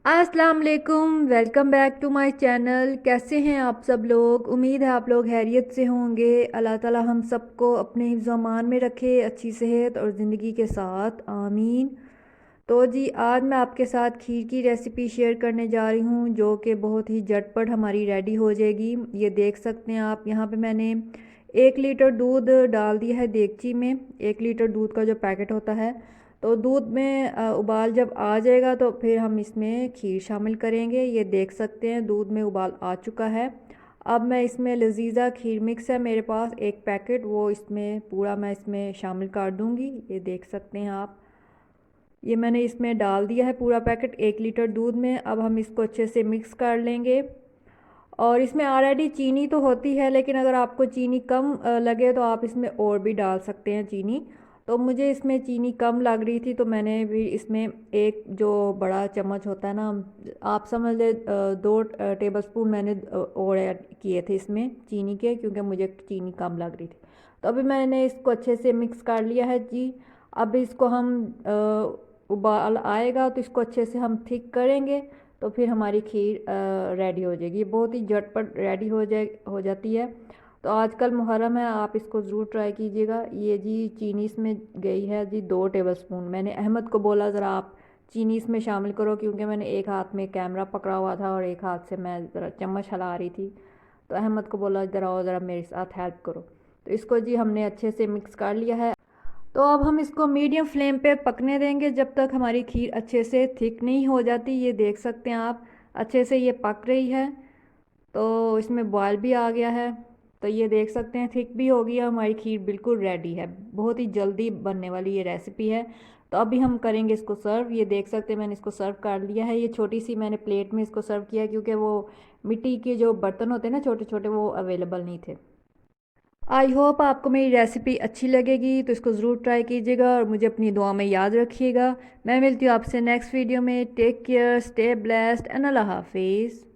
अस्सलाम वालेकुम, welcome back to my channel. कैसे हैं आप सब लोग? उम्मीद है आप लोग खैरियत से होंगे। अल्लाह ताला हम सबको अपने हिफ्ज़ अमान में रखे, अच्छी सेहत और ज़िंदगी के साथ, आमीन। तो जी आज मैं आपके साथ खीर की रेसिपी शेयर करने जा रही हूँ, जो कि बहुत ही झटपट हमारी रेडी हो जाएगी। ये देख सकते हैं आप, यहाँ पे मैंने 1 लीटर दूध डाल दिया है देगची में। 1 लीटर दूध का जो पैकेट होता है, तो दूध में उबाल जब आ जाएगा तो फिर हम इसमें खीर शामिल करेंगे। ये देख सकते हैं दूध में उबाल आ चुका है। अब मैं इसमें लजीज़ा खीर मिक्स है मेरे पास 1 पैकेट, वो इसमें पूरा मैं इसमें शामिल कर दूँगी। ये देख सकते हैं आप, ये मैंने इसमें डाल दिया है पूरा पैकेट 1 लीटर दूध में। अब हम इसको अच्छे से मिक्स कर लेंगे। और इसमें ऑलरेडी चीनी तो होती है, लेकिन अगर आपको चीनी कम लगे तो आप इसमें और भी डाल सकते हैं चीनी। तो मुझे इसमें चीनी कम लग रही थी, तो मैंने भी इसमें एक जो बड़ा चम्मच होता है ना, आप समझ ले 2 टेबल स्पून मैंने और ऐड किए थे इसमें चीनी के, क्योंकि मुझे चीनी कम लग रही थी। तो अभी मैंने इसको अच्छे से मिक्स कर लिया है जी। अब इसको हम उबाल आएगा तो इसको अच्छे से हम थिक करेंगे, तो फिर हमारी खीर रेडी हो जाएगी। बहुत ही झटपट रेडी हो जाती है। तो आजकल मुहर्रम है, आप इसको ज़रूर ट्राई कीजिएगा। ये जी चीनी इसमें गई है जी 2 टेबल स्पून। मैंने अहमद को बोला ज़रा आप चीनी इसमें शामिल करो, क्योंकि मैंने एक हाथ में कैमरा पकड़ा हुआ था और एक हाथ से मैं ज़रा चम्मच हिला रही थी। तो अहमद को बोला ज़रा मेरे साथ हेल्प करो। तो इसको जी हमने अच्छे से मिक्स कर लिया है। तो अब हम इसको मीडियम फ्लेम पे पकने देंगे जब तक हमारी खीर अच्छे से थिक नहीं हो जाती। ये देख सकते हैं आप, अच्छे से ये पक रही है, तो इसमें बॉयल भी आ गया है। तो ये देख सकते हैं थिक भी हो गई है, हमारी खीर बिल्कुल रेडी है। बहुत ही जल्दी बनने वाली ये रेसिपी है। तो अभी हम करेंगे इसको सर्व। ये देख सकते हैं मैंने इसको सर्व कर लिया है। ये छोटी सी मैंने प्लेट में इसको सर्व किया है, क्योंकि वो मिट्टी के जो बर्तन होते हैं ना छोटे छोटे, वो अवेलेबल नहीं थे। आई होप आपको मेरी रेसिपी अच्छी लगेगी, तो इसको ज़रूर ट्राई कीजिएगा और मुझे अपनी दुआ में याद रखिएगा। मैं मिलती हूँ आपसे नेक्स्ट वीडियो में। Take care, stay blessed and अल्लाह हाफिज़।